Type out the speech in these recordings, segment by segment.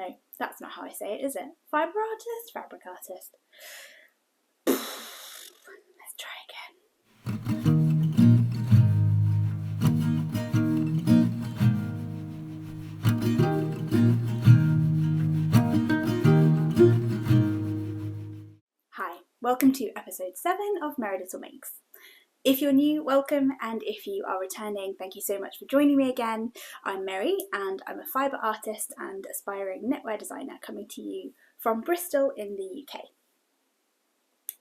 No, that's not how I say it, is it? Fibre artist? Fabric artist. Let's try again. Hi, welcome to episode 7 of Merry Little Makes. If you're new, welcome, and if you are returning, thank you so much for joining me again. I'm Mary, and I'm a fibre artist and aspiring knitwear designer coming to you from Bristol in the UK.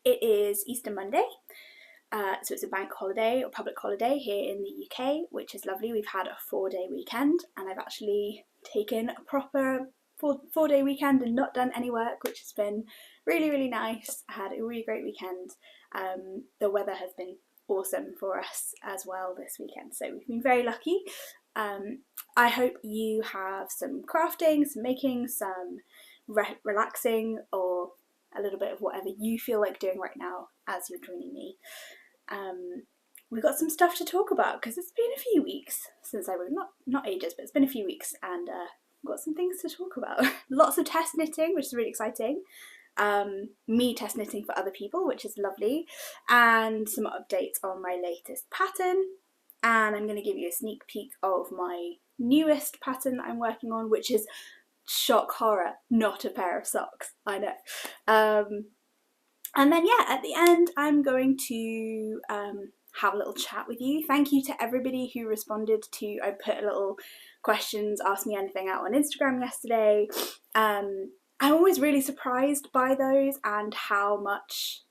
It is Easter Monday, so it's a bank holiday or public holiday here in the UK, which is lovely. We've had a 4-day weekend, and I've actually taken a proper 4-day weekend and not done any work, which has been really, really nice. I had a really great weekend. The weather has been awesome for us as well this weekend, so we've been very lucky. I hope you have some crafting, some making, some relaxing, or a little bit of whatever you feel like doing right now as you're joining me. We've got some stuff to talk about because it's been a few weeks since I wrote, not ages, but it's been a few weeks, and we've got some things to talk about. Lots of test knitting, which is really exciting. Me test knitting for other people, which is lovely, and some updates on my latest pattern, and I'm going to give you a sneak peek of my newest pattern that I'm working on, which is, shock horror, not a pair of socks, I know. And then yeah, at the end I'm going to have a little chat with you. Thank you to everybody who responded to, I put a little questions, ask me anything out on Instagram yesterday. I'm always really surprised by those and how much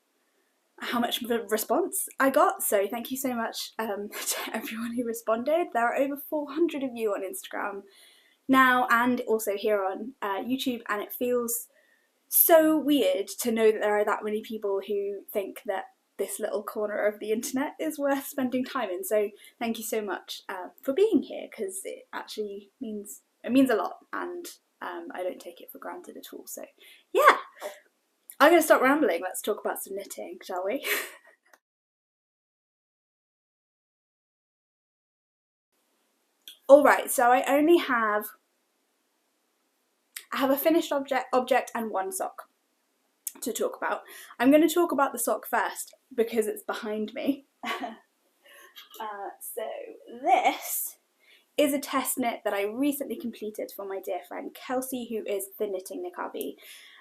response I got, so thank you so much to everyone who responded. There are over 400 of you on Instagram now and also here on YouTube, and it feels so weird to know that there are that many people who think that this little corner of the internet is worth spending time in. So thank you so much for being here, because it actually means a lot, and I don't take it for granted at all. So yeah, I'm going to stop rambling. Let's talk about some knitting, shall we? Alright, so I have a finished object and one sock to talk about. I'm going to talk about the sock first because it's behind me. So this is a test knit that I recently completed for my dear friend Kelsey, who is the Knitting Niqabi.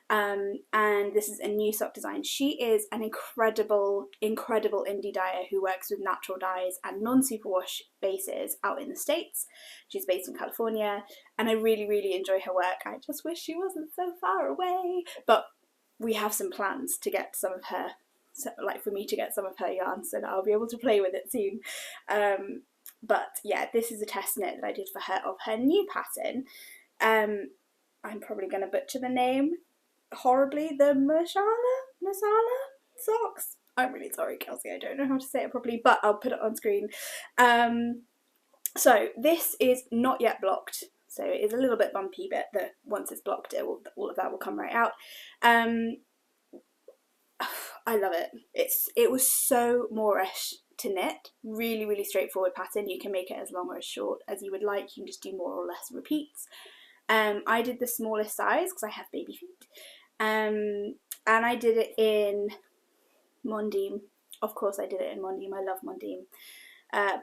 And this is a new sock design. She is an incredible indie dyer who works with natural dyes and non-superwash bases out in the States. She's based in California, and I really enjoy her work. I just wish she wasn't so far away, but we have some plans to get some of her, for me to get some of her yarn so that I'll be able to play with it soon. But yeah, this is a test knit that I did for her of her new pattern. I'm probably going to butcher the name horribly, the Masala socks. I'm really sorry, Kelsey, I don't know how to say it properly, but I'll put it on screen. So this is not yet blocked, so it is a little bit bumpy, but once it's blocked, all of that will come right out. I love it. It was so Moorish to knit. Really straightforward pattern. You can make it as long or as short as you would like. You can just do more or less repeats. I did the smallest size because I have baby feet. And I did it in Mondim. Of course I did it in Mondim. I love Mondim.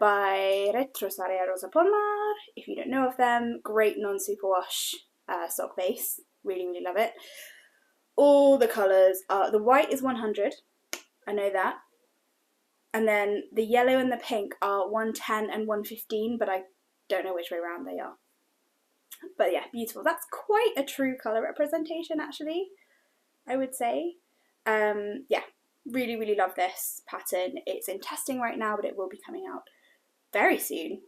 By Retrosaria Rosa Polmar. If you don't know of them, great non-superwash sock base. Really love it. All the colours are, the white is 100, I know that. And then the yellow and the pink are 110 and 115, but I don't know which way around they are. But yeah, beautiful. That's quite a true colour representation, actually, I would say. Yeah, really love this pattern. It's in testing right now, but it will be coming out very soon.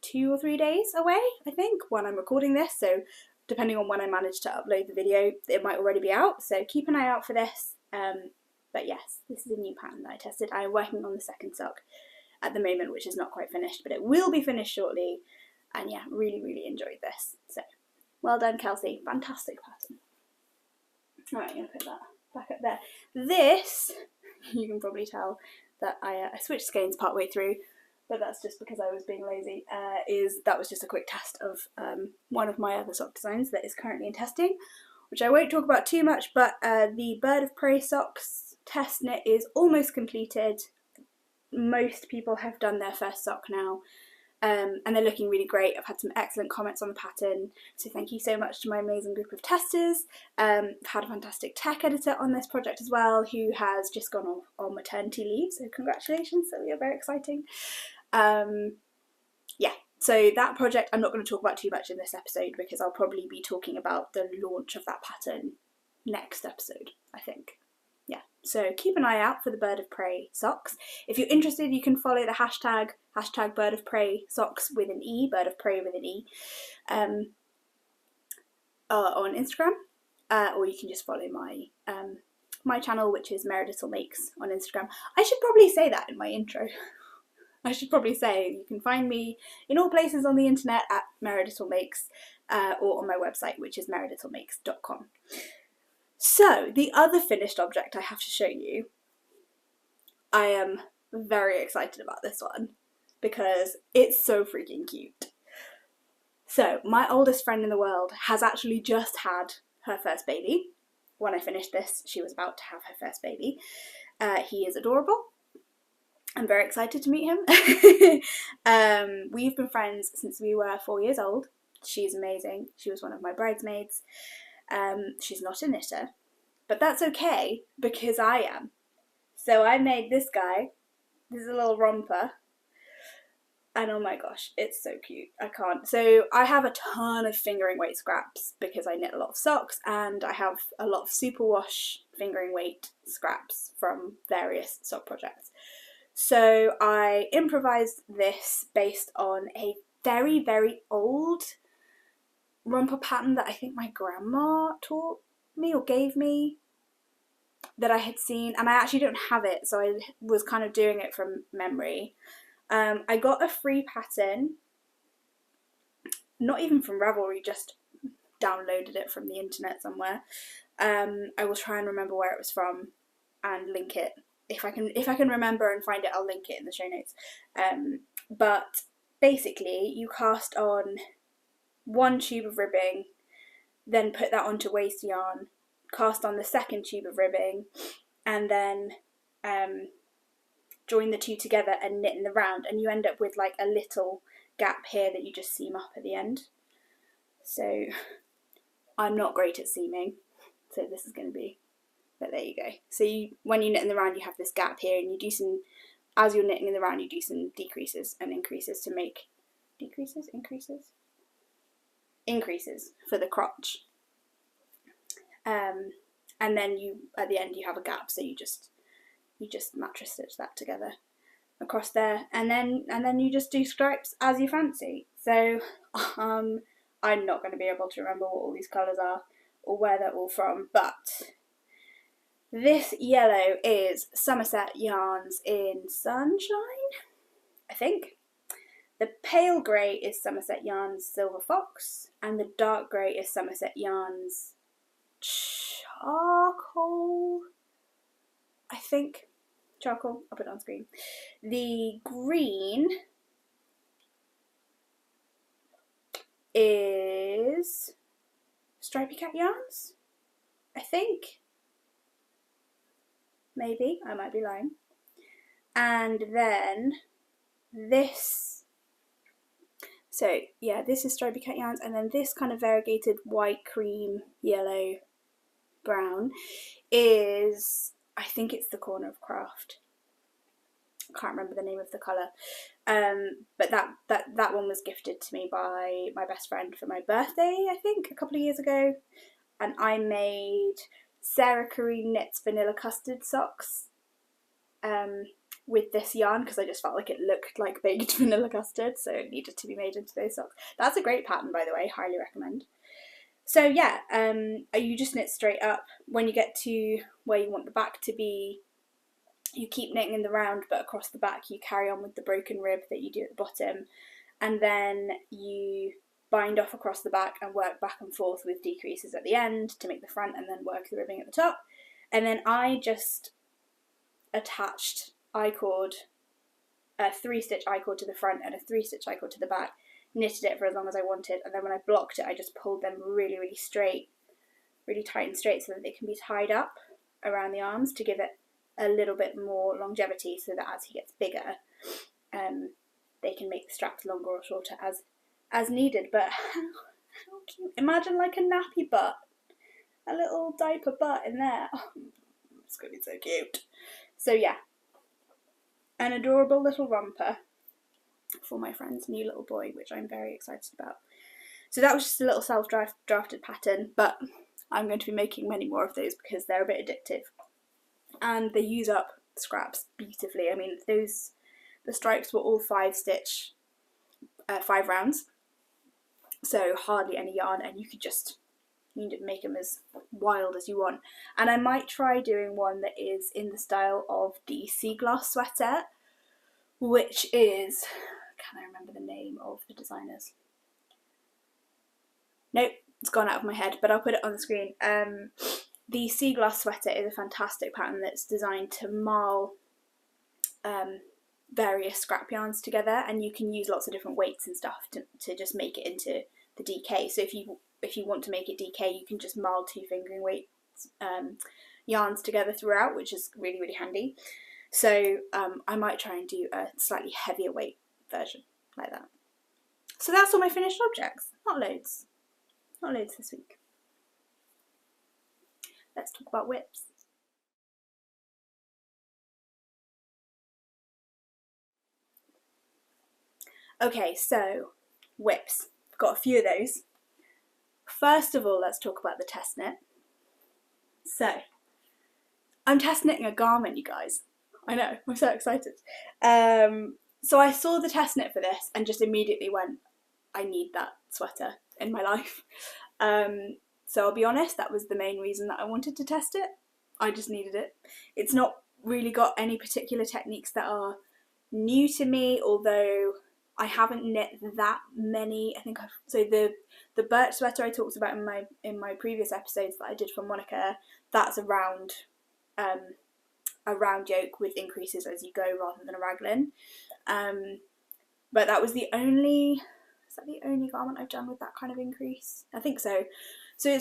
2 or 3 days away, I think, when I'm recording this. So depending on when I manage to upload the video, it might already be out. So keep an eye out for this. But yes, this is a new pattern that I tested. I'm working on the second sock at the moment, which is not quite finished, but it will be finished shortly. And yeah, really enjoyed this. So well done, Kelsey. Fantastic pattern. Alright, I'm going to put that back up there. This, you can probably tell that I switched skeins partway through. but that's just because I was being lazy, that was just a quick test of one of my other sock designs that is currently in testing, which I won't talk about too much, but the Bird of Prey socks test knit is almost completed. Most people have done their first sock now, and they're looking really great. I've had some excellent comments on the pattern, so thank you so much to my amazing group of testers. I've had a fantastic tech editor on this project as well, who has just gone off on maternity leave, so congratulations, so we are very exciting. Yeah, so that project I'm not going to talk about too much in this episode, because I'll probably be talking about the launch of that pattern next episode, I think. Yeah, so keep an eye out for the Bird of Prey socks. If you're interested, you can follow the hashtag Bird of Prey socks with an E, Bird of Prey with an E, on Instagram, or you can just follow my channel, which is Meredith Makes on Instagram. I should probably say that in my intro. I should probably say you can find me in all places on the internet at Meredith Makes, or on my website, which is meredithmakes.com. So, the other finished object I have to show you, I am very excited about this one because it's so freaking cute. So, my oldest friend in the world has actually just had her first baby. When I finished this, she was about to have her first baby. He is adorable. I'm very excited to meet him. We've been friends since we were 4 years old. She's amazing. She was one of my bridesmaids. She's not a knitter, but that's okay because I am. So I made this guy. This is a little romper. And oh my gosh, it's so cute. I can't. So I have a ton of fingering weight scraps because I knit a lot of socks, and I have a lot of superwash fingering weight scraps from various sock projects. So I improvised this based on a very, very old romper pattern that I think my grandma taught me or gave me, that I had seen, and I actually don't have it, so I was kind of doing it from memory. I got a free pattern, not even from Ravelry, just downloaded it from the internet somewhere. I will try and remember where it was from and link it. If I can remember and find it, I'll link it in the show notes. But basically, you cast on one tube of ribbing, then put that onto waste yarn, cast on the second tube of ribbing, and then join the two together and knit in the round, and you end up with like a little gap here that you just seam up at the end. So I'm not great at seaming, so this is going to be, but there you go. So when you knit in the round, you have this gap here, and you do some, as you're knitting in the round, you do some decreases and increases to make increases for the crotch. And then at the end you have a gap, so you just mattress stitch that together across there, and then you just do stripes as you fancy. So I'm not going to be able to remember what all these colours are or where they're all from, but this yellow is Somerset Yarns in Sunshine, I think. The pale grey is Somerset Yarns Silver Fox, and the dark grey is Somerset Yarns Charcoal, I think. Charcoal, I'll put it on screen. The green is Stripy Cat Yarns, I think. Maybe, I might be lying. And then this, so yeah, this is Stripy Cat Yarns, and then this kind of variegated white, cream, yellow, brown is, I think it's the Corner of Craft. I can't remember the name of the colour. But that one was gifted to me by my best friend for my birthday, I think, a couple of years ago. And I made Sarah Curry Knits Vanilla Custard socks with this yarn, because I just felt like it looked like baked vanilla custard, so it needed to be made into those socks. That's a great pattern, by the way, highly recommend. So yeah, you just knit straight up. When you get to where you want the back to be, you keep knitting in the round, but across the back you carry on with the broken rib that you do at the bottom, and then you bind off across the back and work back and forth with decreases at the end to make the front, and then work the ribbing at the top. And then I just attached I-cord a 3-stitch I-cord to the front and a 3-stitch I-cord to the back, knitted it for as long as I wanted, and then when I blocked it I just pulled them really, really straight, really tight and straight, so that they can be tied up around the arms to give it a little bit more longevity, so that as he gets bigger, they can make the straps longer or shorter as needed. But how cute. Imagine like a nappy butt, a little diaper butt in there. Oh, it's going to be so cute. So yeah, an adorable little romper for my friend's new little boy, which I'm very excited about. So that was just a little self-drafted pattern, but I'm going to be making many more of those because they're a bit addictive and they use up scraps beautifully. I mean, the stripes were all 5-stitch, 5 rounds, so hardly any yarn, and you could make them as wild as you want. And I might try doing one that is in the style of the Sea Glass sweater, which is, can I remember the name of the designers? Nope, it's gone out of my head, but I'll put it on the screen. The Sea Glass sweater is a fantastic pattern that's designed to marl various scrap yarns together, and you can use lots of different weights and stuff to just make it into the DK. So if you want to make it DK, you can just marl 2 fingering weight yarns together throughout, which is really, really handy. So I might try and do a slightly heavier weight version like that. So that's all my finished objects. Not loads this week. Let's talk about whips. Okay, so whips. Got a few of those. First of all, let's talk about the test knit. So, I'm test knitting a garment, you guys. I know, I'm so excited. So I saw the test knit for this and just immediately went, I need that sweater in my life. So I'll be honest, that was the main reason that I wanted to test it. I just needed it. It's not really got any particular techniques that are new to me, although I haven't knit that many. I think the birch sweater I talked about in my previous episodes that I did for Monica, that's a round yoke with increases as you go rather than a raglan. But that was the only garment I've done with that kind of increase? I think so. So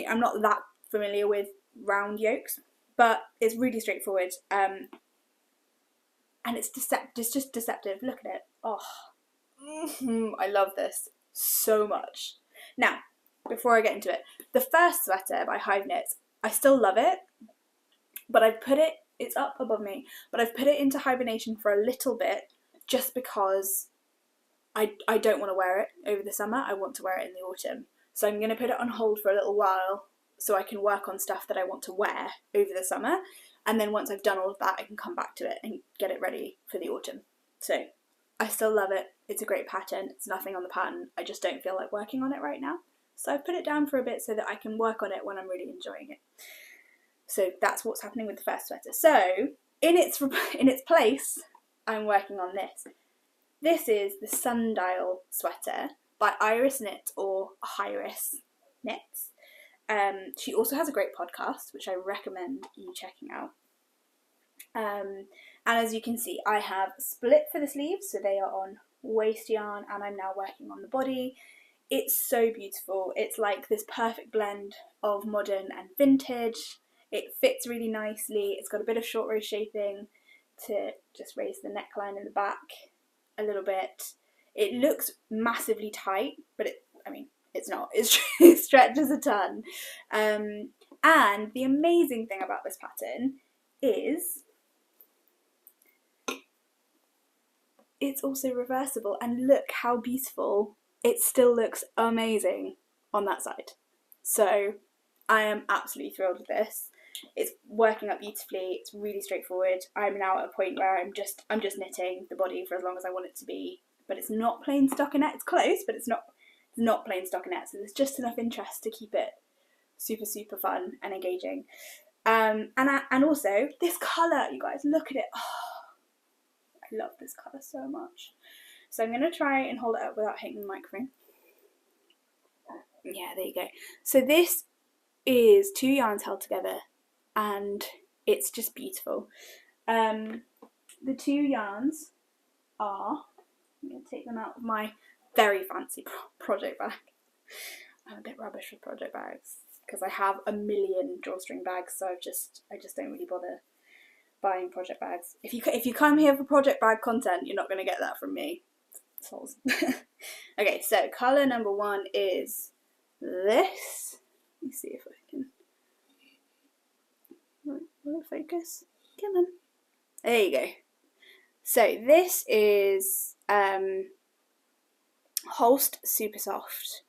I'm not that familiar with round yokes, but it's really straightforward. And it's just deceptive. Look at it. Oh, I love this so much. Now, before I get into it, the first sweater by Hive Knits, I still love it, but it's up above me, but I've put it into hibernation for a little bit just because I don't want to wear it over the summer. I want to wear it in the autumn. So I'm going to put it on hold for a little while so I can work on stuff that I want to wear over the summer. And then once I've done all of that, I can come back to it and get it ready for the autumn. So I still love it. It's a great pattern. It's nothing on the pattern. I just don't feel like working on it right now. So I've put it down for a bit so that I can work on it when I'm really enjoying it. So that's what's happening with the first sweater. So in its place, I'm working on this. This is the Sundial sweater by Iris Knit, or Iris Knits. She also has a great podcast, which I recommend you checking out. And as you can see, I have split for the sleeves, so they are on waist yarn, and I'm now working on the body. It's so beautiful. It's like this perfect blend of modern and vintage. It fits really nicely. It's got a bit of short row shaping to just raise the neckline in the back a little bit. It looks massively tight, but it's not. It stretches a ton. And the amazing thing about this pattern is it's also reversible, and look how beautiful. It still looks amazing on that side. So I am absolutely thrilled with this. It's working up beautifully. It's really straightforward. I'm now at a point where I'm just knitting the body for as long as I want it to be, but it's not plain stockinette. It's close, but it's not plain stockinette. So there's just enough interest to keep it super, super fun and engaging. And also this colour, you guys, look at it. Oh, I love this colour so much. So I'm going to try and hold it up without hitting the microphone. Yeah, there you go. So this is 2 yarns held together, and it's just beautiful. The 2 yarns are, I'm going to take them out of my very fancy project bag. I'm a bit rubbish with project bags because I have a million drawstring bags, so I just don't really bother buying project bags. If you come here for project bag content, you're not going to get that from me. Sols. Okay, so colour number 1 is this. Let me see if I can. Will it focus? Come on. There you go. So this is Holst Super Soft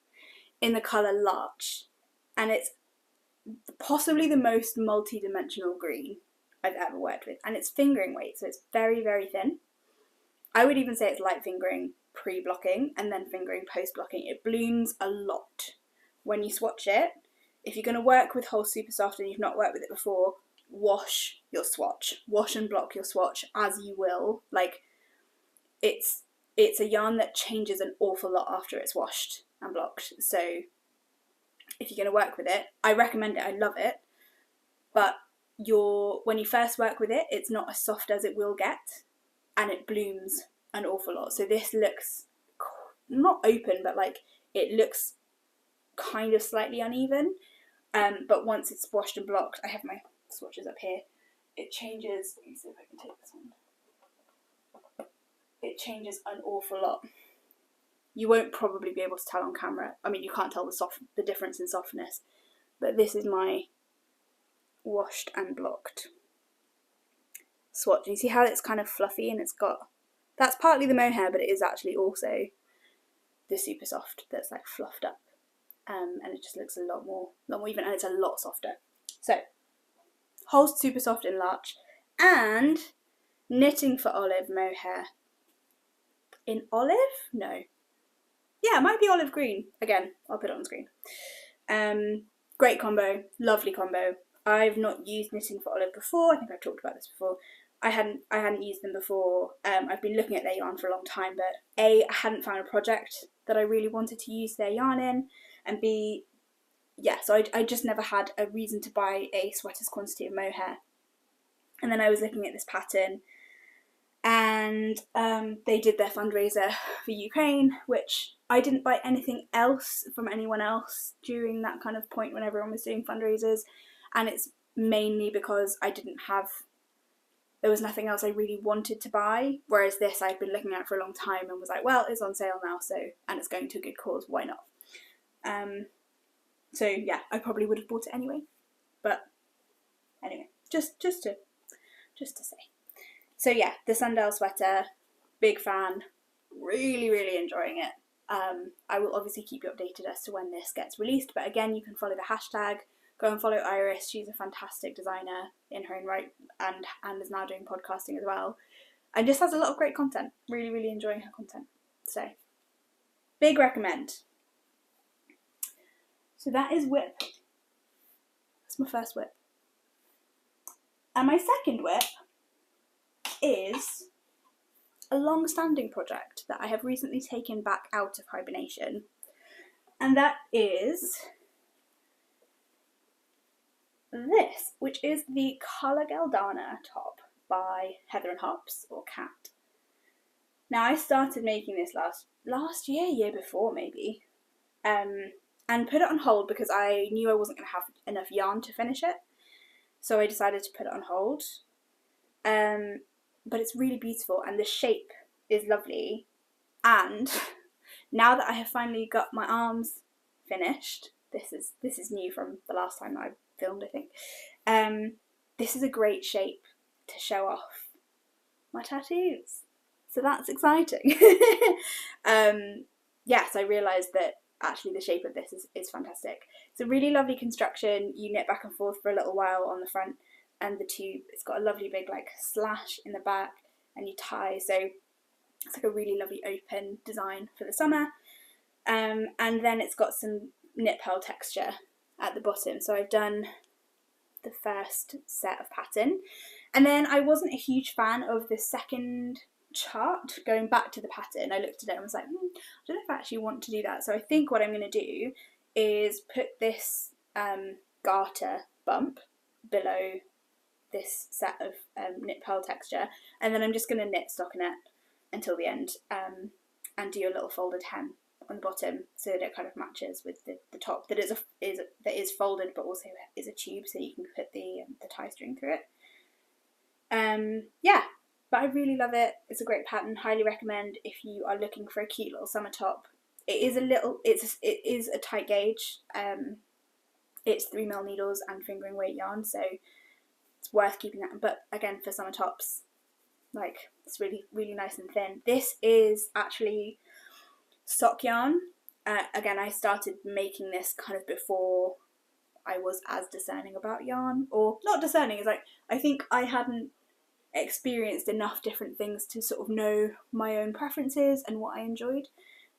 in the colour Larch, and it's possibly the most multi-dimensional green I've ever worked with, and it's fingering weight, so it's very, very thin. I would even say it's light fingering pre-blocking and then fingering post-blocking. It blooms a lot when you swatch it. If you're going to work with Holst Super Soft and you've not worked with it before, wash your swatch. Wash and block your swatch as you will. Like, it's a yarn that changes an awful lot after it's washed and blocked. So if you're going to work with it, I recommend it. I love it. But when you first work with it, it's not as soft as it will get, and it blooms an awful lot. So this looks not open, but like it looks kind of slightly uneven. But once it's washed and blocked, I have my swatches up here. It changes. Let me see if I can take this one. It changes an awful lot. You won't probably be able to tell on camera. I mean, you can't tell the difference in softness. But this is my washed and blocked swatch. You see how it's kind of fluffy, and it's got, that's partly the mohair, but it is actually also the Super Soft that's like fluffed up, and it just looks a lot more even, and it's a lot softer. So Holst Super Soft in Larch and Knitting for Olive mohair in olive? No. Yeah, it might be olive green. Again, I'll put it on screen. Great combo, lovely combo. I've not used Knitting for Olive before. I think I've talked about this before. I hadn't used them before. I've been looking at their yarn for a long time, but A, I hadn't found a project that I really wanted to use their yarn in, and B, yeah, so I just never had a reason to buy a sweater's quantity of mohair. And then I was looking at this pattern, and they did their fundraiser for Ukraine, which I didn't buy anything else from anyone else during that kind of point when everyone was doing fundraisers, and it's mainly because there was nothing else I really wanted to buy, whereas this I'd been looking at for a long time and was like, well, it's on sale now, so, and it's going to a good cause, why not? So yeah, I probably would have bought it anyway, but anyway, just to say. So yeah, the Sundial sweater, big fan, really, really enjoying it. I will obviously keep you updated as to when this gets released, but again, you can follow the hashtag, go and follow Iris. She's a fantastic designer in her own right, and is now doing podcasting as well, and just has a lot of great content. Really, really enjoying her content. So, big recommend. So that is whip. That's my first whip. And my second whip is a long-standing project that I have recently taken back out of hibernation, and that is this, which is the Colour Geldana top by Heather and Hops, or Cat. Now, I started making this last year before maybe, and put it on hold because I knew I wasn't going to have enough yarn to finish it, so I decided to put it on hold. But it's really beautiful, and the shape is lovely, and now that I have finally got my arms finished, this is new from the last time I filmed, I think. This is a great shape to show off my tattoos, so that's exciting. Yes, I realised that actually the shape of this is fantastic. It's a really lovely construction. You knit back and forth for a little while on the front and the tube. It's got a lovely big like slash in the back, and you tie, so it's like a really lovely open design for the summer. And then it's got some knit pearl texture at the bottom. So I've done the first set of pattern, and then I wasn't a huge fan of the second chart going back to the pattern. I looked at it and was like, I don't know if I actually want to do that. So I think what I'm going to do is put this garter bump below this set of knit pearl texture, and then I'm just going to knit stockinette until the end, and do your little folded hem on the bottom so that it kind of matches with the top that is folded but also is a tube, so you can put the tie string through it. Yeah, but I really love it. It's a great pattern. Highly recommend if you are looking for a cute little summer top. It is a tight gauge. It's 3mm needles and fingering weight yarn, so it's worth keeping that. But again, for summer tops, like, it's really, really nice and thin. This is actually sock yarn. Again, I started making this kind of before I was as discerning about yarn, or not discerning, it's like I think I hadn't experienced enough different things to sort of know my own preferences and what I enjoyed.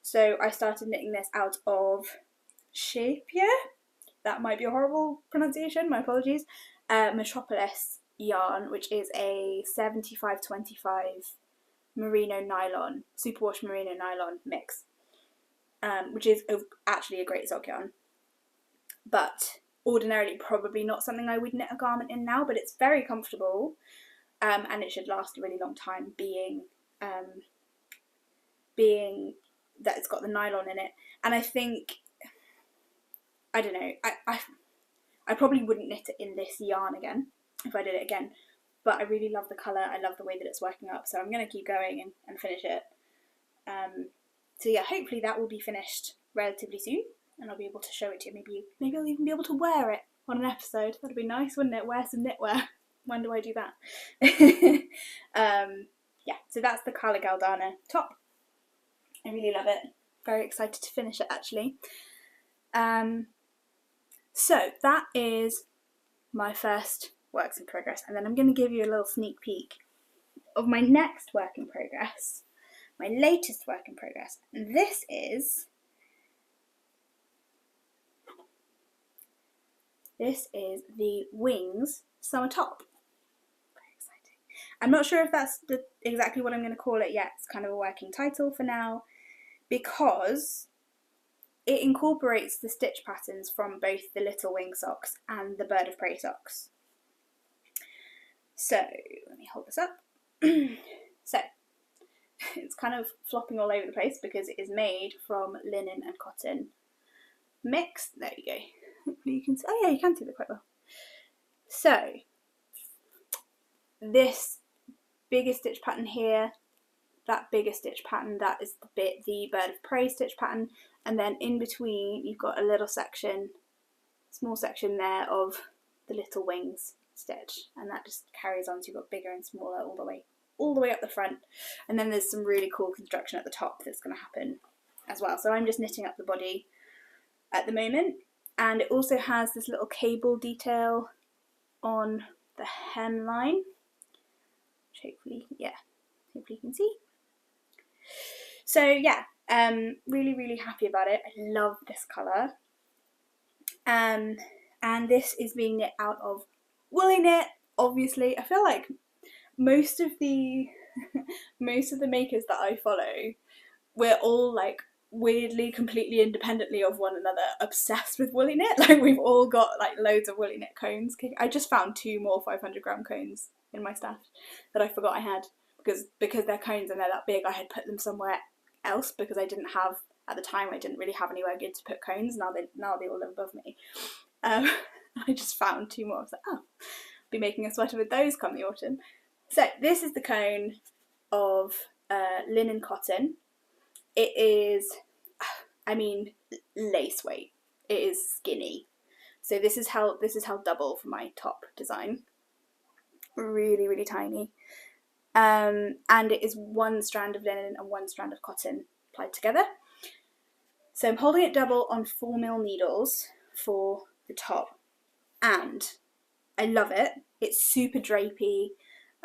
So I started knitting this out of Shapier. That might be a horrible pronunciation, my apologies. Metropolis yarn, which is a 75/25 merino nylon, superwash merino nylon mix, which is actually a great sock yarn, but ordinarily probably not something I would knit a garment in now, but it's very comfortable, and it should last a really long time, being that it's got the nylon in it. And I think, I don't know, I probably wouldn't knit it in this yarn again if I did it again, but I really love the colour, I love the way that it's working up, so I'm going to keep going and finish it. So yeah, hopefully that will be finished relatively soon, and I'll be able to show it to you. Maybe I'll even be able to wear it on an episode. That'd be nice, wouldn't it? Wear some knitwear. When do I do that? Yeah, so that's the Carla Galdana top. I really love it. Very excited to finish it, actually. So that is my first works in progress, and then I'm going to give you a little sneak peek of my next work in progress, my latest work in progress, and this is the Wings Summer Top. Very exciting. I'm not sure if that's exactly what I'm going to call it yet. It's kind of a working title for now, because it incorporates the stitch patterns from both the Little Wing socks and the Bird of Prey socks. So, let me hold this up. So, it's kind of flopping all over the place because it is made from linen and cotton mixed. There you go. Hopefully you can see. Oh yeah, you can see that quite well. So, this bigger stitch pattern here, that bigger stitch pattern, that is the Bird of Prey stitch pattern, and then in between you've got a little section, small section there of the Little Wings stitch, and that just carries on, so you've got bigger and smaller all the way up the front, and then there's some really cool construction at the top that's going to happen as well. So I'm just knitting up the body at the moment, and it also has this little cable detail on the hemline, which hopefully you can see. So yeah, really, really happy about it. I love this colour. And this is being knit out of woolly knit, obviously. I feel like most of the makers that I follow, we're all like weirdly, completely independently of one another, obsessed with woolly knit. Like, we've all got like loads of woolly knit cones. I just found 2 more 500-gram cones in my stash that I forgot I had, because they're cones and they're that big. I had put them somewhere else because I didn't have, at the time, I didn't really have anywhere good to put cones. Now they all live above me. I just found 2 more. I was like, oh, I'll be making a sweater with those come the autumn. So this is the cone of linen cotton. It is, I mean, lace weight. It is skinny. So this is how double for my top design. Really, really tiny. And it is 1 strand of linen and 1 strand of cotton applied together. So I'm holding it double on 4mm needles for the top, and I love it. It's super drapey.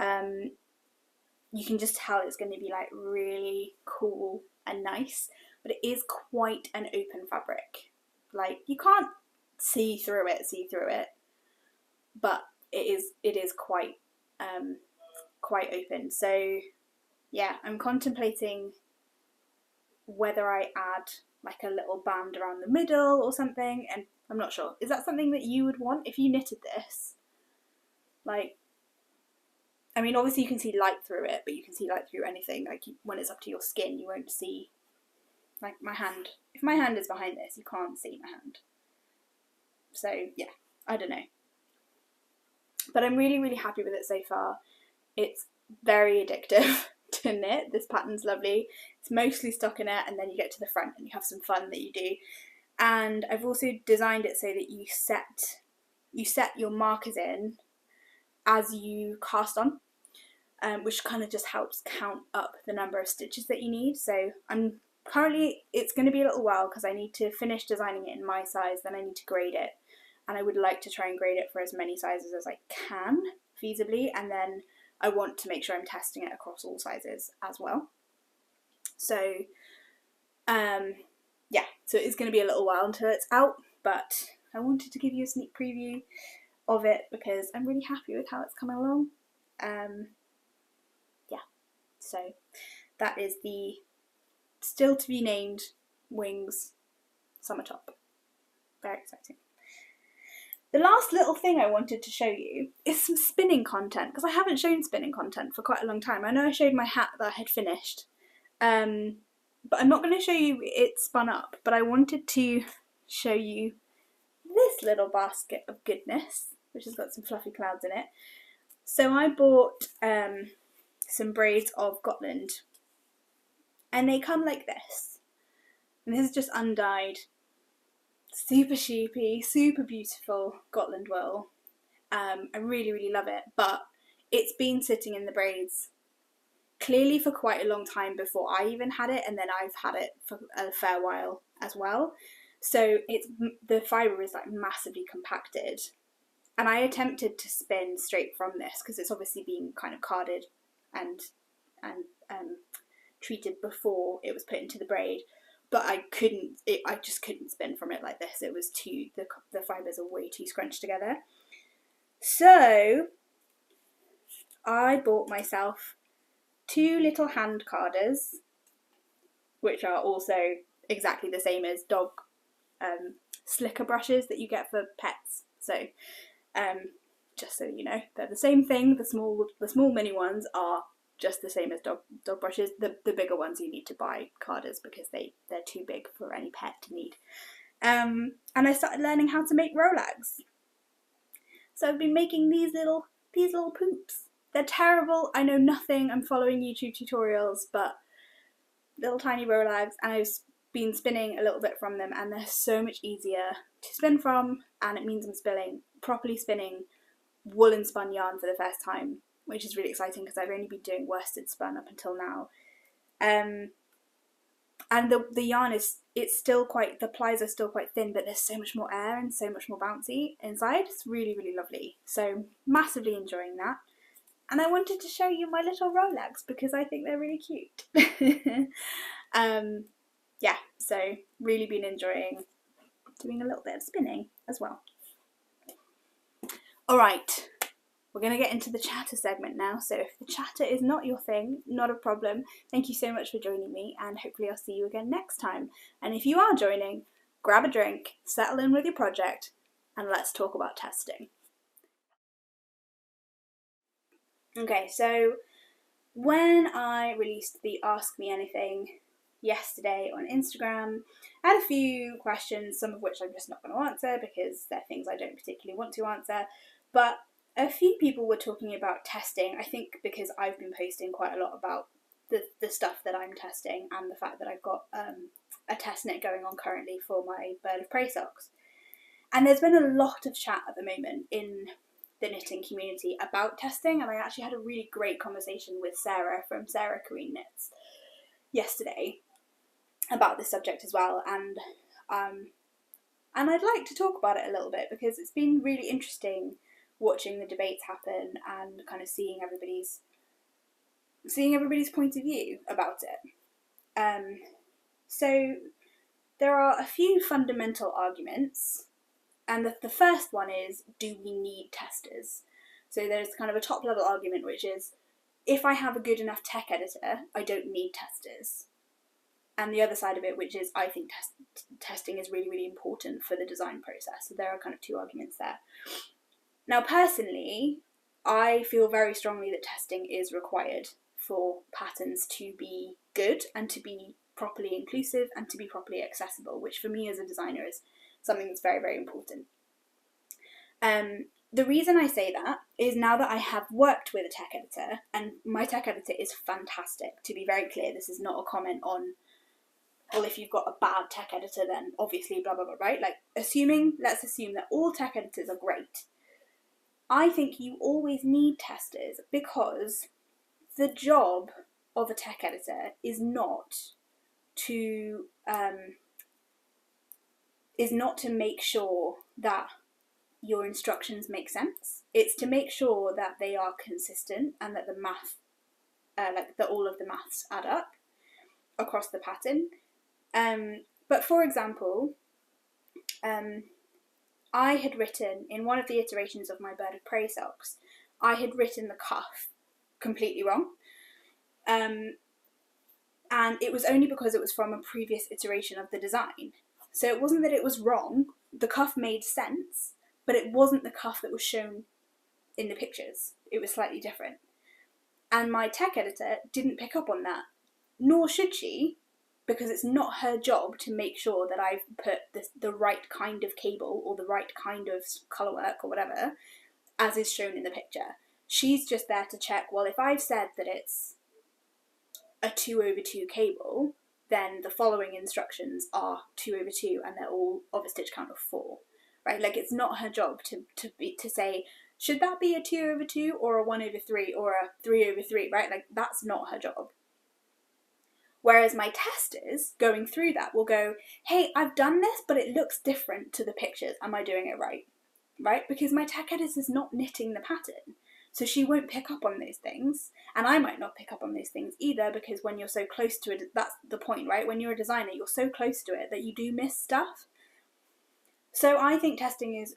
You can just tell it's going to be like really cool and nice, but it is quite an open fabric. Like, you can't see through it, but it is quite open. So yeah, I'm contemplating whether I add like a little band around the middle or something, and I'm not sure. Is that something that you would want if you knitted this? Like, I mean, obviously you can see light through it, but you can see light through anything. Like when it's up to your skin, you won't see, like my hand. If my hand is behind this, you can't see my hand. So yeah, I don't know. But I'm really, really happy with it so far. It's very addictive to knit. This pattern's lovely. It's mostly stockinette, and then you get to the front and you have some fun that you do. And I've also designed it so that you set your markers in as you cast on, which kind of just helps count up the number of stitches that you need. So I'm currently, it's going to be a little while because I need to finish designing it in my size, then I need to grade it, and I would like to try and grade it for as many sizes as I can feasibly, and then I want to make sure I'm testing it across all sizes as well. So yeah, so it's going to be a little while until it's out, but I wanted to give you a sneak preview of it because I'm really happy with how it's coming along. Yeah, so that is the still to be named Wings summer top. Very exciting. The last little thing I wanted to show you is some spinning content, because I haven't shown spinning content for quite a long time. I know I showed my hat that I had finished, but I'm not going to show you it spun up, but I wanted to show you this little basket of goodness, which has got some fluffy clouds in it. So I bought some braids of Gotland, and they come like this. And this is just undyed, super sheepy, super beautiful Gotland wool. I really, really love it, but it's been sitting in the braids clearly for quite a long time before I even had it, and then I've had it for a fair while as well. So the fibre is like massively compacted, and I attempted to spin straight from this because it's obviously been kind of carded and treated before it was put into the braid, but I just couldn't spin from it like this. It was the fibres are way too scrunched together. So I bought myself 2 little hand carders, which are also exactly the same as dog slicker brushes that you get for pets. So just so you know, they're the same thing. The small mini ones are just the same as dog brushes. The bigger ones you need to buy carders because they're too big for any pet to need. And I started learning how to make rolags. So I've been making these little poops. They're terrible. I know nothing. I'm following YouTube tutorials, but little tiny rolags, and I've been spinning a little bit from them, and they're so much easier to spin from, and it means I'm properly spinning woolen spun yarn for the first time, which is really exciting because I've only been doing worsted spun up until now. And the yarn the plies are still quite thin, but there's so much more air and so much more bouncy inside. It's really, really lovely. So massively enjoying that. And I wanted to show you my little rolags because I think they're really cute. Yeah, so really been enjoying doing a little bit of spinning as well. Alright, we're going to get into the chatter segment now, so if the chatter is not your thing, not a problem. Thank you so much for joining me, and hopefully I'll see you again next time. And if you are joining, grab a drink, settle in with your project, and let's talk about testing. Okay, so when I released the Ask Me Anything yesterday on Instagram, I had a few questions, some of which I'm just not going to answer because they're things I don't particularly want to answer, but a few people were talking about testing, I think because I've been posting quite a lot about the stuff that I'm testing and the fact that I've got a test knit going on currently for my Bird of Prey socks. And there's been a lot of chat at the moment in the knitting community about testing, and I actually had a really great conversation with Sarah from Sarah Queen Knits yesterday about this subject as well, and I'd like to talk about it a little bit because it's been really interesting watching the debates happen and kind of seeing everybody's point of view about it. So there are a few fundamental arguments. And the first one is, do we need testers? So there's kind of a top level argument, which is, if I have a good enough tech editor, I don't need testers. And the other side of it, which is, I think testing is really, really important for the design process. So there are kind of two arguments there. Now, personally, I feel very strongly that testing is required for patterns to be good and to be properly inclusive and to be properly accessible, which for me as a designer is something that's very, very important. The reason I say that is now that I have worked with a tech editor, and my tech editor is fantastic, to be very clear, this is not a comment on, well, if you've got a bad tech editor, then obviously blah, blah, blah, right? Like, let's assume that all tech editors are great. I think you always need testers because the job of a tech editor is not to make sure that your instructions make sense. It's to make sure that they are consistent and that the math, that all of the maths add up across the pattern. But for example, I had written in one of the iterations of my bird of prey socks, I had written the cuff completely wrong. And it was only because it was from a previous iteration of the design. So it wasn't that it was wrong, the cuff made sense, but it wasn't the cuff that was shown in the pictures. It was slightly different. And my tech editor didn't pick up on that, nor should she, because it's not her job to make sure that I've put the right kind of cable or the right kind of colour work or whatever, as is shown in the picture. She's just there to check, well, if I've said that it's a 2/2 cable, then the following instructions are 2/2 and they're all of a stitch count of 4, right? Like, it's not her job to say, should that be a 2/2 or a 1/3 or a 3/3, right? Like, that's not her job. Whereas my testers going through that will go, hey, I've done this, but it looks different to the pictures. Am I doing it right? Right? Because my tech editor's not knitting the pattern. So she won't pick up on those things. And I might not pick up on those things either, because when you're so close to it, that's the point, right? When you're a designer, you're so close to it that you do miss stuff. So I think testing is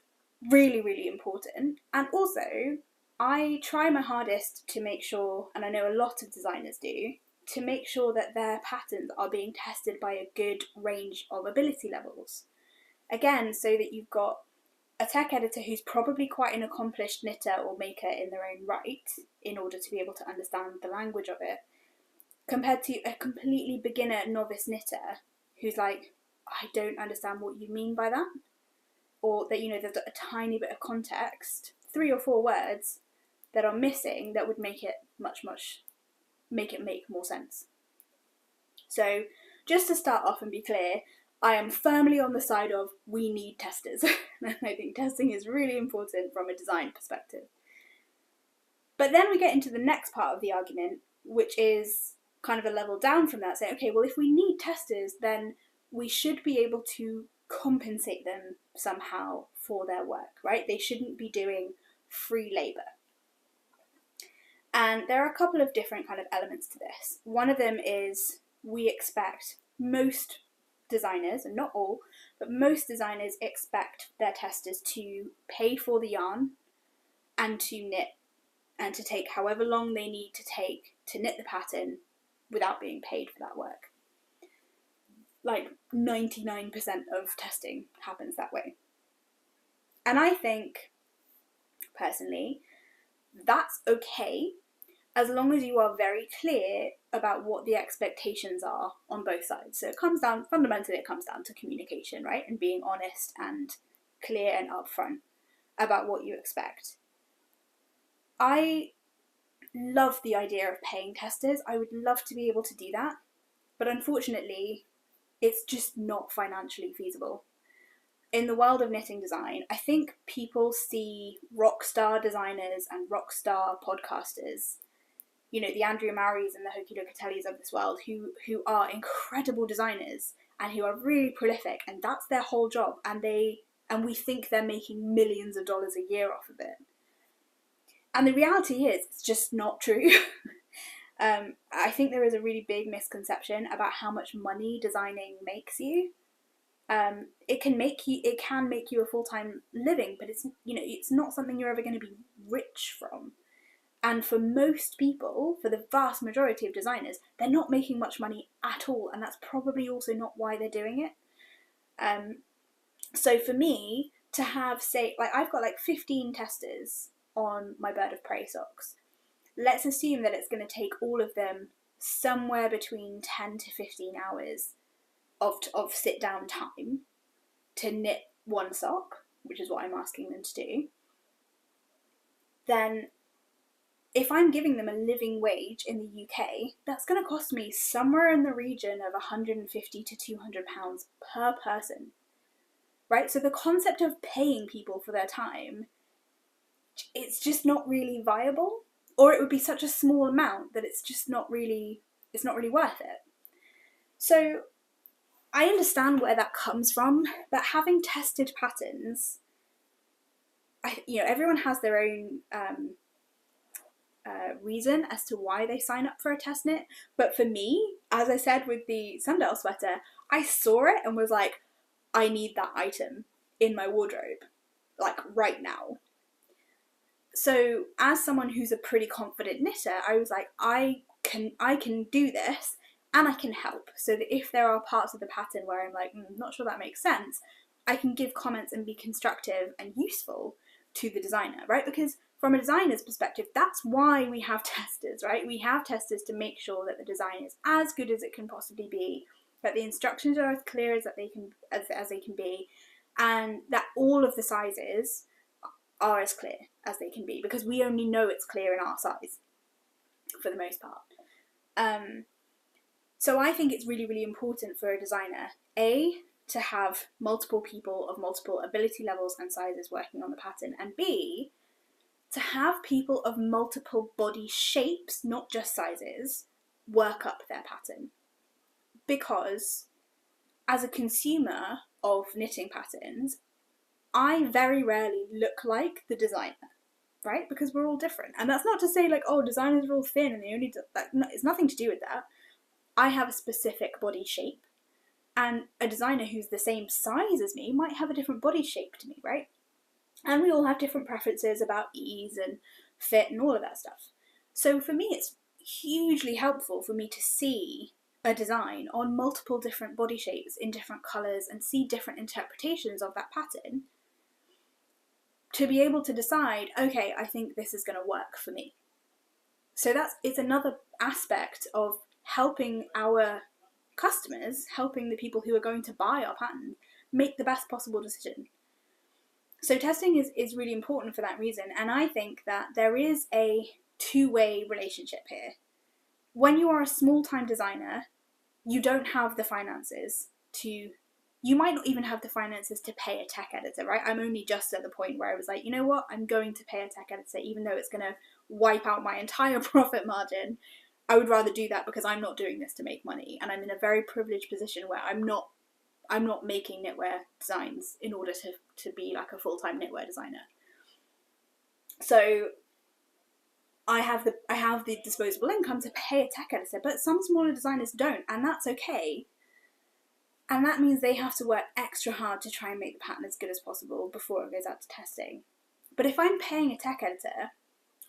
really, really important. And also, I try my hardest to make sure, and I know a lot of designers do, to make sure that their patterns are being tested by a good range of ability levels. Again, so that you've got a tech editor who's probably quite an accomplished knitter or maker in their own right, in order to be able to understand the language of it, compared to a completely beginner novice knitter who's like, I don't understand what you mean by that. Or that, there's a tiny bit of context, 3 or 4 words that are missing that would make it make more sense. So just to start off and be clear, I am firmly on the side of we need testers. I think testing is really important from a design perspective. But then we get into the next part of the argument, which is kind of a level down from that, saying, okay, well, if we need testers, then we should be able to compensate them somehow for their work, right? They shouldn't be doing free labour. And there are a couple of different kind of elements to this. One of them is we expect most designers, and not all, but most designers expect their testers to pay for the yarn and to knit and to take however long they need to take to knit the pattern without being paid for that work. Like 99% of testing happens that way. And I think, personally, that's okay as long as you are very clear about what the expectations are on both sides. So fundamentally it comes down to communication, right? And being honest and clear and upfront about what you expect. I love the idea of paying testers. I would love to be able to do that. But unfortunately, it's just not financially feasible. In the world of knitting design, I think people see rock star designers and rock star podcasters, the Andrea Mauries and the Hoki Locatellis of this world, who are incredible designers and who are really prolific, and that's their whole job, and we think they're making millions of dollars a year off of it. And the reality is, it's just not true. I think there is a really big misconception about how much money designing makes you. It can make you a full-time living, but it's not something you're ever going to be rich from. And for most people, for the vast majority of designers, they're not making much money at all, and that's probably also not why they're doing it. So for me to have, say, I've got 15 testers on my bird of prey socks. Let's assume that it's going to take all of them somewhere between 10 to 15 hours of sit down time to knit one sock, which is what I'm asking them to do. Then if I'm giving them a living wage in the UK, that's going to cost me somewhere in the region of £150 to £200 per person, right? So the concept of paying people for their time, it's just not really viable, or it would be such a small amount that it's not really worth it. So I understand where that comes from, but having tested patterns, everyone has their own reason as to why they sign up for a test knit. But for me, as I said with the Sundial sweater, I saw it and was like, I need that item in my wardrobe, like right now. So as someone who's a pretty confident knitter, I was like, I can do this and I can help. So that if there are parts of the pattern where I'm like, not sure that makes sense, I can give comments and be constructive and useful to the designer, right? Because from a designer's perspective, that's why we have testers, right? We have testers to make sure that the design is as good as it can possibly be, that the instructions are as clear as they can be, and that all of the sizes are as clear as they can be, because we only know it's clear in our size for the most part. So I think it's really, really important for a designer, A, to have multiple people of multiple ability levels and sizes working on the pattern, and B, to have people of multiple body shapes, not just sizes, work up their pattern. Because as a consumer of knitting patterns, I very rarely look like the designer, right? Because we're all different. And that's not to say like, oh, designers are all thin and they only do that. It's nothing to do with that. I have a specific body shape, and a designer who's the same size as me might have a different body shape to me, right? And we all have different preferences about ease and fit and all of that stuff. So for me, it's hugely helpful for me to see a design on multiple different body shapes in different colours and see different interpretations of that pattern to be able to decide, okay, I think this is going to work for me. So it's another aspect of helping our customers, helping the people who are going to buy our pattern, make the best possible decision. So testing is really important for that reason, and I think that there is a two-way relationship here. When you are a small-time designer, you don't have the finances you might not even have the finances to pay a tech editor, right? I'm only just at the point where I was like, you know what, I'm going to pay a tech editor, even though it's going to wipe out my entire profit margin. I would rather do that because I'm not doing this to make money, and I'm in a very privileged position where I'm not making knitwear designs in order to be like a full-time knitwear designer. So I have the disposable income to pay a tech editor, but some smaller designers don't, and that's okay. And that means they have to work extra hard to try and make the pattern as good as possible before it goes out to testing. But if I'm paying a tech editor,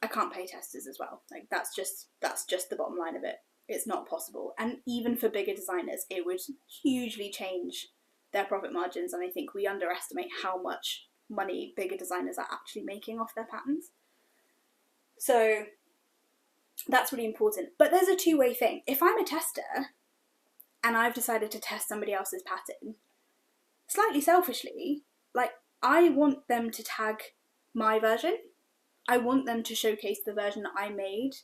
I can't pay testers as well. Like that's just the bottom line of it. It's not possible. And even for bigger designers, it would hugely change their profit margins, and I think we underestimate how much money bigger designers are actually making off their patterns. So that's really important. But there's a two-way thing. If I'm a tester and I've decided to test somebody else's pattern, slightly selfishly, like I want them to tag my version. I want them to showcase the version that I made,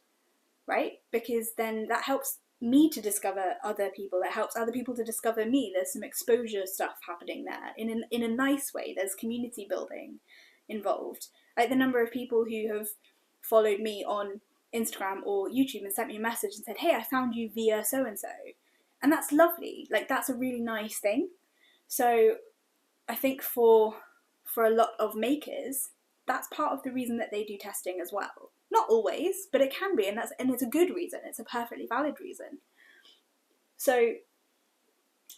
right? Because then that helps me to discover other people. It helps other people to discover me. There's some exposure stuff happening there in a nice way. There's community building involved. Like the number of people who have followed me on Instagram or YouTube and sent me a message and said, hey, I found you via so-and-so. And that's lovely. Like that's a really nice thing. So I think for a lot of makers, that's part of the reason that they do testing as well. Not always, but it can be, and it's a good reason. It's a perfectly valid reason. So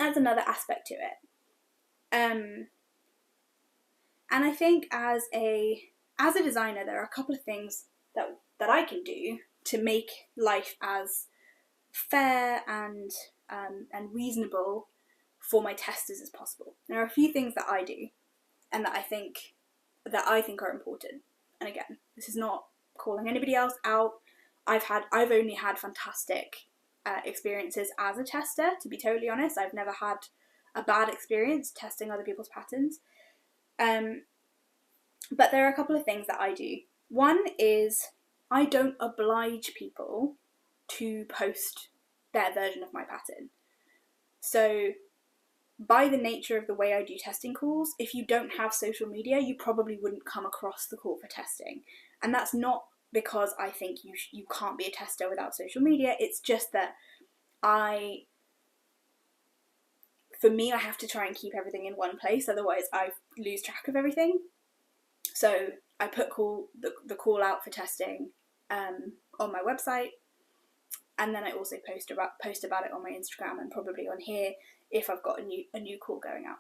adds another aspect to it. And I think as a designer, there are a couple of things that I can do to make life as fair and reasonable for my testers as possible. There are a few things that I do and that I think are important. and again, this is not calling anybody else out. I've only had fantastic experiences as a tester, to be totally honest. I've never had a bad experience testing other people's patterns. But there are a couple of things that I do. One is I don't oblige people to post their version of my pattern. So by the nature of the way I do testing calls, if you don't have social media, you probably wouldn't come across the call for testing. And that's not because I think you can't be a tester without social media. It's just that for me, I have to try and keep everything in one place, otherwise I lose track of everything. So I put the call out for testing on my website, and then I also post about it on my Instagram and probably on here if I've got a new call going out.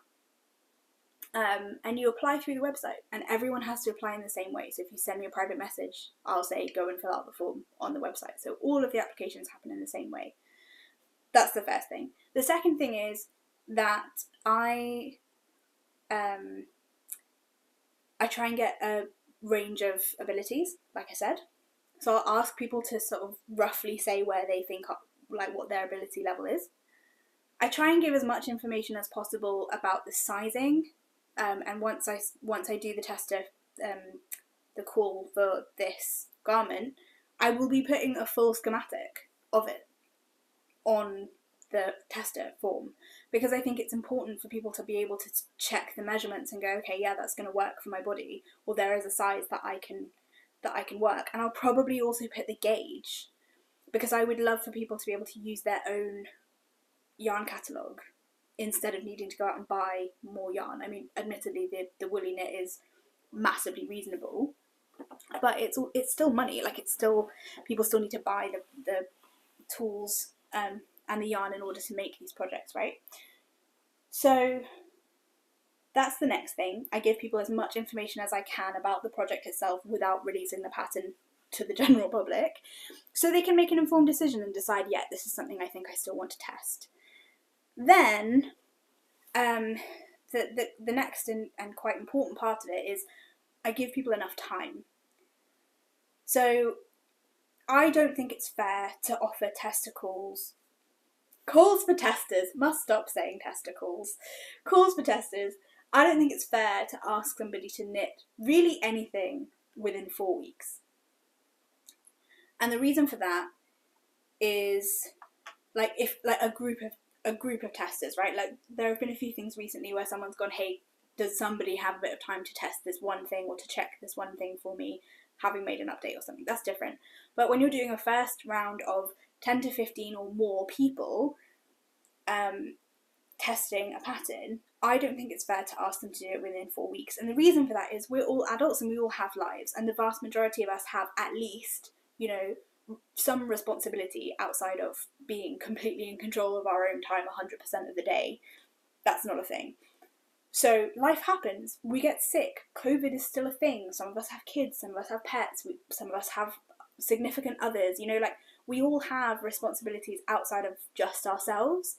And you apply through the website, and everyone has to apply in the same way. So if you send me a private message, I'll say go and fill out the form on the website. So all of the applications happen in the same way. That's the first thing. The second thing is that I try and get a range of abilities, like I said. So I'll ask people to sort of roughly say where they think, like what their ability level is. I try and give as much information as possible about the sizing, and once I do the tester, the call for this garment, I will be putting a full schematic of it on the tester form, because I think it's important for people to be able to check the measurements and go, okay, yeah, that's going to work for my body, or there is a size that I can work. And I'll probably also put the gauge, because I would love for people to be able to use their own yarn catalogue instead of needing to go out and buy more yarn. I mean, admittedly, the woolly knit is massively reasonable, but it's still money. Like, it's still, people still need to buy the tools and the yarn in order to make these projects, right? So that's the next thing. I give people as much information as I can about the project itself without releasing the pattern to the general public, so they can make an informed decision and decide, yeah, this is something I think I still want to test. Then the next and quite important part of it is I give people enough time. So I don't think it's fair to offer calls for testers. Must stop saying testicles. Calls for testers. I don't think it's fair to ask somebody to knit really anything within 4 weeks. And the reason for that is, like, if like a group of testers, right? Like, there have been a few things recently where someone's gone, hey, does somebody have a bit of time to test this one thing or to check this one thing for me, having made an update or something? That's different. But when you're doing a first round of 10 to 15 or more people testing a pattern, I don't think it's fair to ask them to do it within 4 weeks. And the reason for that is we're all adults and we all have lives, and the vast majority of us have at least, some responsibility outside of being completely in control of our own time 100% of the day. That's not a thing. So life happens. We get sick. COVID is still a thing. Some of us have kids, some of us have pets, some of us have significant others. We all have responsibilities outside of just ourselves,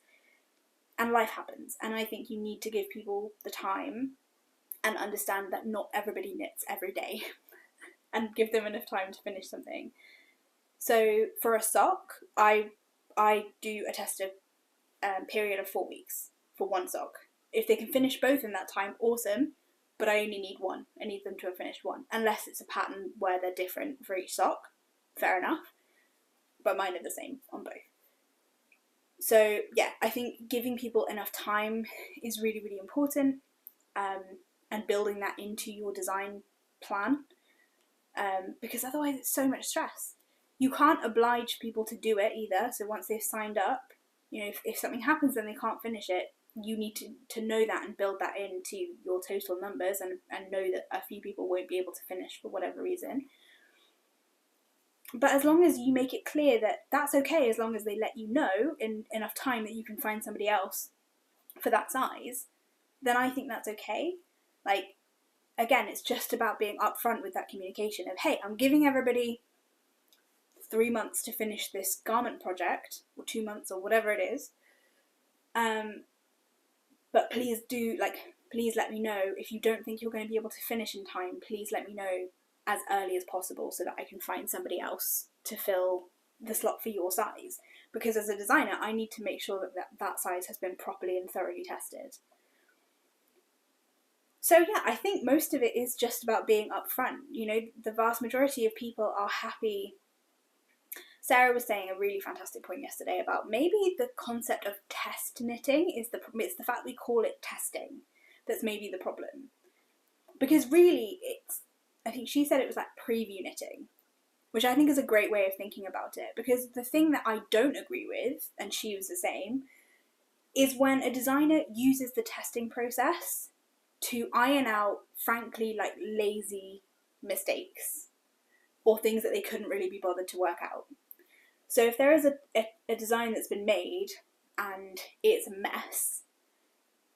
and life happens. And I think you need to give people the time and understand that not everybody knits every day and give them enough time to finish something. So for a sock, I do a tester period of 4 weeks for one sock. If they can finish both in that time, awesome, but I only need one. I need them to have finished one, unless it's a pattern where they're different for each sock. Fair enough, but mine are the same on both. So yeah, I think giving people enough time is really, really important, and building that into your design plan, because otherwise it's so much stress. You can't oblige people to do it either. So once they've signed up, if something happens and they can't finish it, you need to know that and build that into your total numbers, and know that a few people won't be able to finish for whatever reason. But as long as you make it clear that that's okay, as long as they let you know in enough time that you can find somebody else for that size, then I think that's okay. Like, again, it's just about being upfront with that communication of, hey, I'm giving everybody 3 months to finish this garment project, or 2 months, or whatever it is. But please let me know if you don't think you're going to be able to finish in time. Please let me know as early as possible so that I can find somebody else to fill the slot for your size. Because as a designer, I need to make sure that size has been properly and thoroughly tested. So yeah, I think most of it is just about being upfront. You know, the vast majority of people are happy. Sarah was saying a really fantastic point yesterday about maybe the concept of test knitting it's the fact we call it testing that's maybe the problem. Because really, I think she said it was like preview knitting, which I think is a great way of thinking about it. Because the thing that I don't agree with, and she was the same, is when a designer uses the testing process to iron out, frankly, like lazy mistakes or things that they couldn't really be bothered to work out. So if there is a design that's been made and it's a mess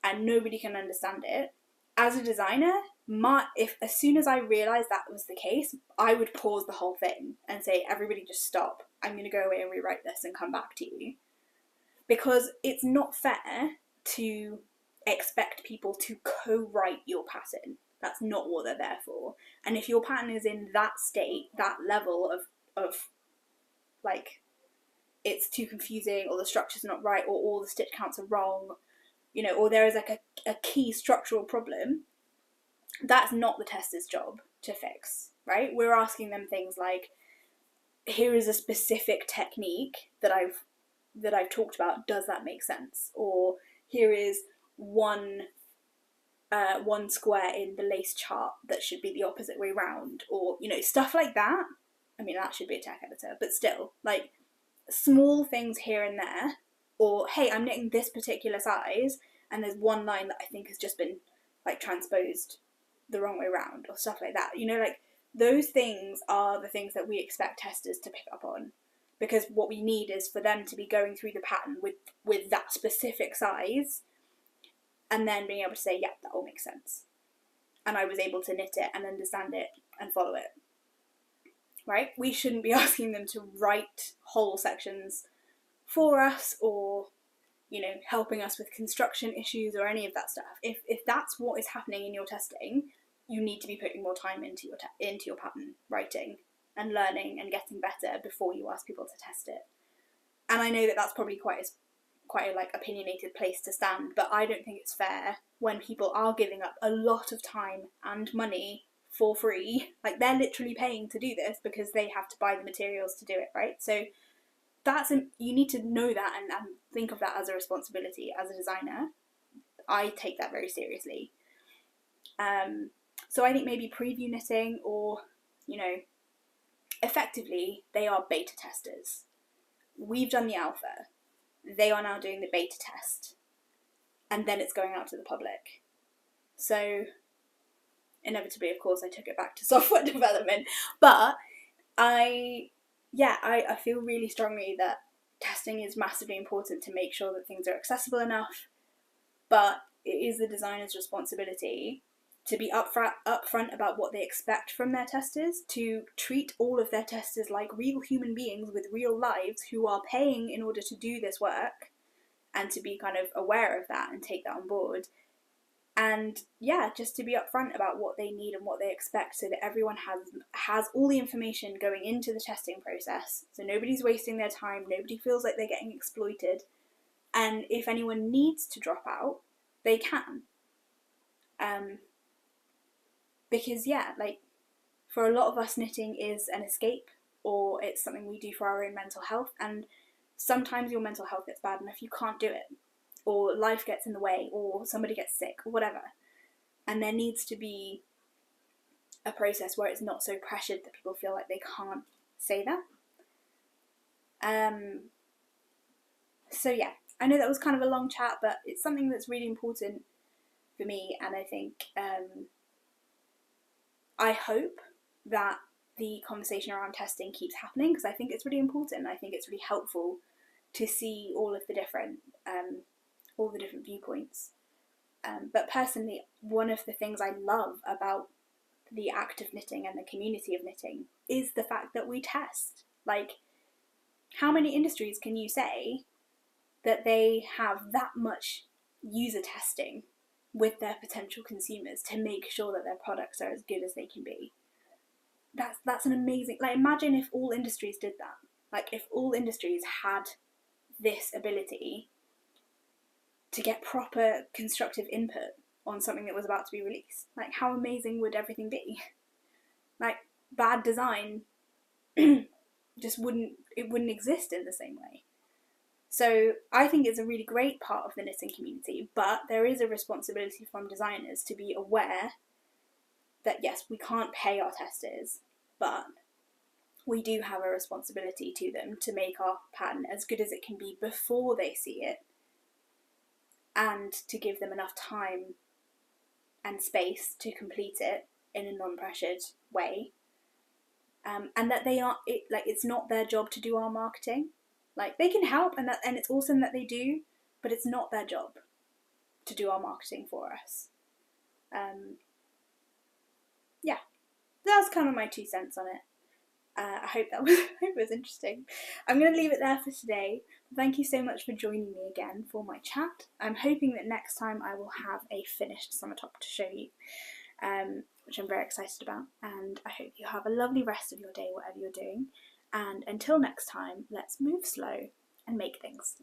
and nobody can understand it, as a designer, if as soon as I realised that was the case, I would pause the whole thing and say, everybody just stop. I'm going to go away and rewrite this and come back to you. Because it's not fair to expect people to co-write your pattern. That's not what they're there for. And if your pattern is in that state, that level of like, it's too confusing, or the structure's not right, or all the stitch counts are wrong, you know, or there is like a key structural problem, that's not the tester's job to fix, right? We're asking them things like, here is a specific technique that I've talked about, does that make sense? Or here is one square in the lace chart that should be the opposite way round, or, you know, stuff like that. I mean, that should be a tech editor, but still, like, small things here and there. Or, hey, I'm knitting this particular size and there's one line that I think has just been like transposed the wrong way round, or stuff like that. You know, like, those things are the things that we expect testers to pick up on, because what we need is for them to be going through the pattern with that specific size and then being able to say, yeah, that all makes sense, and I was able to knit it and understand it and follow it. Right? We shouldn't be asking them to write whole sections for us, or, you know, helping us with construction issues or any of that stuff. If that's what is happening in your testing, you need to be putting more time into your pattern writing and learning and getting better before you ask people to test it. And I know that that's probably quite a like opinionated place to stand, but I don't think it's fair when people are giving up a lot of time and money for free. Like, they're literally paying to do this because they have to buy the materials to do it, right? So you need to know that and think of that as a responsibility as a designer. I take that very seriously. So I think maybe preview knitting, or, you know, effectively they are beta testers. We've done the alpha. They are now doing the beta test. And then it's going out to the public. So inevitably, of course, I took it back to software development. But I feel really strongly that testing is massively important to make sure that things are accessible enough. But it is the designer's responsibility to be upfront about what they expect from their testers, to treat all of their testers like real human beings with real lives who are paying in order to do this work, and to be kind of aware of that and take that on board. And yeah, just to be upfront about what they need and what they expect, so that everyone has all the information going into the testing process, so nobody's wasting their time, nobody feels like they're getting exploited, and if anyone needs to drop out, they can. Because yeah, like, for a lot of us, knitting is an escape, or it's something we do for our own mental health, and sometimes your mental health gets bad enough you can't do it, or life gets in the way, or somebody gets sick, or whatever, and there needs to be a process where it's not so pressured that people feel like they can't say that. So yeah, I know that was kind of a long chat, but it's something that's really important for me, and I think I hope that the conversation around testing keeps happening, because I think it's really important. I think it's really helpful to see all of the different viewpoints. But personally, one of the things I love about the act of knitting and the community of knitting is the fact that we test. Like, how many industries can you say that they have that much user testing with their potential consumers to make sure that their products are as good as they can be? that's an amazing, like, imagine if all industries did that. Like, if all industries had this ability to get proper constructive input on something that was about to be released. Like, how amazing would everything be? Like, bad design just wouldn't exist in the same way. So I think it's a really great part of the knitting community, but there is a responsibility from designers to be aware that, yes, we can't pay our testers, but we do have a responsibility to them to make our pattern as good as it can be before they see it, and to give them enough time and space to complete it in a non-pressured way, and that they are it's not their job to do our marketing. Like, they can help, and it's awesome that they do, but it's not their job to do our marketing for us. Yeah, that's kind of my 2 cents on it. I hope that was interesting. I'm going to leave it there for today. Thank you so much for joining me again for my chat. I'm hoping that next time I will have a finished summer top to show you, which I'm very excited about. And I hope you have a lovely rest of your day, whatever you're doing. And until next time, let's move slow and make things.